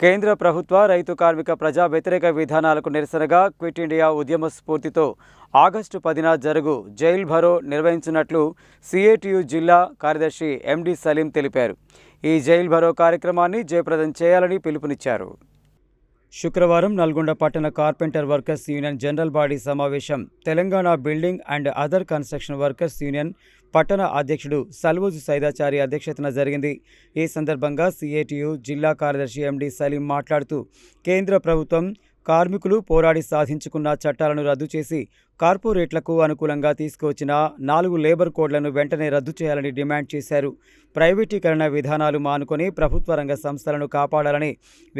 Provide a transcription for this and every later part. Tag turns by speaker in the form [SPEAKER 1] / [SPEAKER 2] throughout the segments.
[SPEAKER 1] కేంద్ర ప్రభుత్వ రైతు కార్మిక ప్రజా వ్యతిరేక విధానాలకు నిరసనగా క్విట్ ఇండియా ఉద్యమ స్ఫూర్తితో ఆగస్టు 10న జరుగు జైల్ భరో నిర్వహించినట్లు సిఐటియు జిల్లా కార్యదర్శి ఎండి సలీం తెలిపారు. ఈ జైల్ భరో కార్యక్రమాన్ని జయప్రదం చేయాలని పిలుపునిచ్చారు. శుక్రవారం నల్గొండ పట్టణ carpenter workers union general body సమావేశం Telangana building and other construction workers union పట్టణ అధ్యక్షుడు సల్వోజు సైదాచారి అధ్యక్షతన జరిగింది. ఈ సందర్భంగా సిఐటియు జిల్లా కార్యదర్శి ఎండి సలీం మాట్లాడుతూ కేంద్ర ప్రభుత్వం కార్మికులు పోరాడి సాధించుకున్న చట్టాలను రద్దు చేసి కార్పొరేట్లకు అనుకూలంగా తీసుకువచ్చిన 4 లేబర్ కోడ్లను వెంటనే రద్దు చేయాలని డిమాండ్ చేశారు. ప్రైవేటీకరణ విధానాలు మానుకొని ప్రభుత్వ రంగ సంస్థలను కాపాడాలని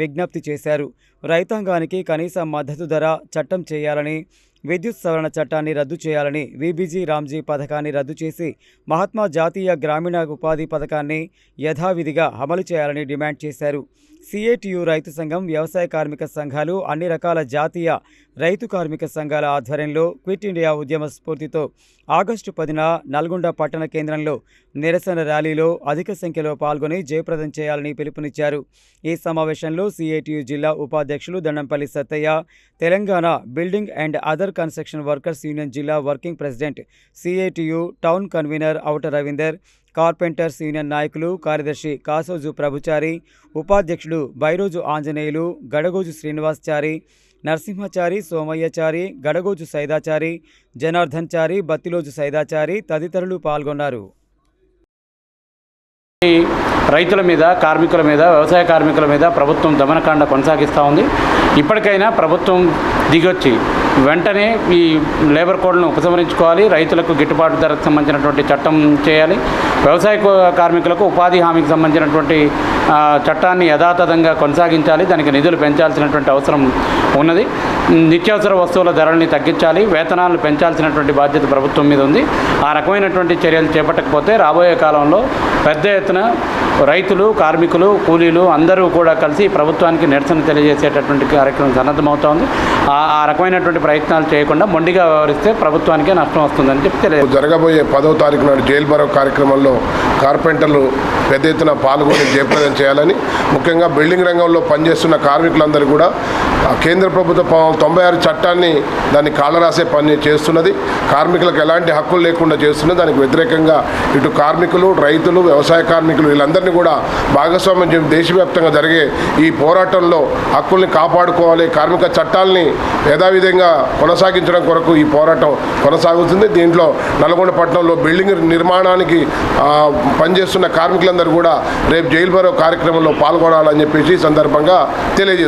[SPEAKER 1] విజ్ఞప్తి చేశారు. రైతాంగానికి కనీస మద్దతు ధర చట్టం చేయాలని, విద్యుత్ సవరణ చట్టాన్ని రద్దు చేయాలని, విబీజీ రామ్జీ పథకాన్ని రద్దు చేసి మహాత్మా జాతీయ గ్రామీణ ఉపాధి పథకాన్ని యథావిధిగా అమలు చేయాలని డిమాండ్ చేశారు. సిఐటియు రైతు సంఘం, వ్యవసాయ కార్మిక సంఘాలు, అన్ని రకాల జాతీయ రైతు కార్మిక సంఘాల ఆధ్వర్యంలో క్విట్ ఇండియా ఉద్యమ స్ఫూర్తితో ఆగస్టు 10న నల్గొండ పట్టణ కేంద్రంలో నిరసన ర్యాలీలో అధిక సంఖ్యలో పాల్గొని జయప్రదం చేయాలని పిలుపునిచ్చారు. ఈ సమావేశంలో సిఐటియు జిల్లా ఉపాధ్యక్షులు Dandampalli Sattaiah, Telangana building and other construction workers union జిల్లా working president, CITU town convener Auta Ravinder, carpenters union నాయకులు, కార్యదర్శి కాసోజు ప్రభుచారి, ఉపాధ్యక్షుడు బైరోజు ఆంజనేయులు, గడగోజు శ్రీనివాస్చారి, నరసింహచారి, సోమయ్యచారి, గడగోజు సైదాచారి, జనార్దన్ చారి, బత్తిలోజు సైదాచారి తదితరులు పాల్గొన్నారు.
[SPEAKER 2] రైతుల మీద, కార్మికుల మీద, వ్యవసాయ కార్మికుల మీద ప్రభుత్వం దమనకాండ కొనసాగిస్తూ ఉంది. ఇప్పటికైనా ప్రభుత్వం దిగొచ్చి వెంటనే ఈ లేబర్ కోడ్లను ఉపసంహరించుకోవాలి. రైతులకు గిట్టుబాటు ధరకు సంబంధించినటువంటి చట్టం చేయాలి. వ్యవసాయ కార్మికులకు ఉపాధి హామీకి సంబంధించినటువంటి చట్టాన్ని యథాతథంగా కొనసాగించాలి. దానికి నిధులు పెంచాల్సినటువంటి అవసరం ఉన్నది. నిత్యావసర వస్తువుల ధరల్ని తగ్గించాలి. వేతనాలను పెంచాల్సినటువంటి బాధ్యత ప్రభుత్వం మీద ఉంది. ఆ రకమైనటువంటి చర్యలు చేపట్టకపోతే రాబోయే కాలంలో పెద్ద ఎత్తున రైతులు, కార్మికులు, కూలీలు అందరూ కూడా కలిసి ప్రభుత్వానికి నిరసన తెలియజేసేటటువంటి కార్యక్రమం సన్నద్ధమవుతోంది. ఆ రకమైనటువంటి ప్రయత్నాలు చేయకుండా మొండిగా వ్యవహరిస్తే ప్రభుత్వానికే నష్టం వస్తుందని చెప్పి తెలియదు.
[SPEAKER 3] జరగబోయే 10వ తారీఖు నాడు జైల్ భరో కార్యక్రమంలో కార్పెంటర్లు పెద్ద ఎత్తున పాల్గొని జయప్రదం చేయాలని, ముఖ్యంగా బిల్డింగ్ రంగంలో పనిచేస్తున్న కార్మికులందరూ కూడా కేంద్ర ప్రభుత్వం 96 చట్టాన్ని దాన్ని కాళ్ళరాసే పని చేస్తున్నది. కార్మికులకు ఎలాంటి హక్కులు లేకుండా చేస్తున్నది. దానికి వ్యతిరేకంగా ఇటు కార్మికులు, రైతులు, వ్యవసాయ కార్మికులు వీళ్ళందరినీ కూడా భాగస్వామ్యం దేశవ్యాప్తంగా జరిగే ఈ పోరాటంలో హక్కుల్ని కాపాడుకోవాలి. కార్మిక చట్టాలని యథావిధంగా కొనసాగించడం కొరకు ఈ పోరాటం కొనసాగుతుంది. దీంట్లో నల్గొండ పట్టణంలో బిల్డింగ్ నిర్మాణానికి పనిచేస్తున్న కార్మికులందరూ కూడా రేపు జైల్ భరో కార్యక్రమంలో పాల్గొనాలని చెప్పేసి ఈ సందర్భంగా తెలియజేస్తారు.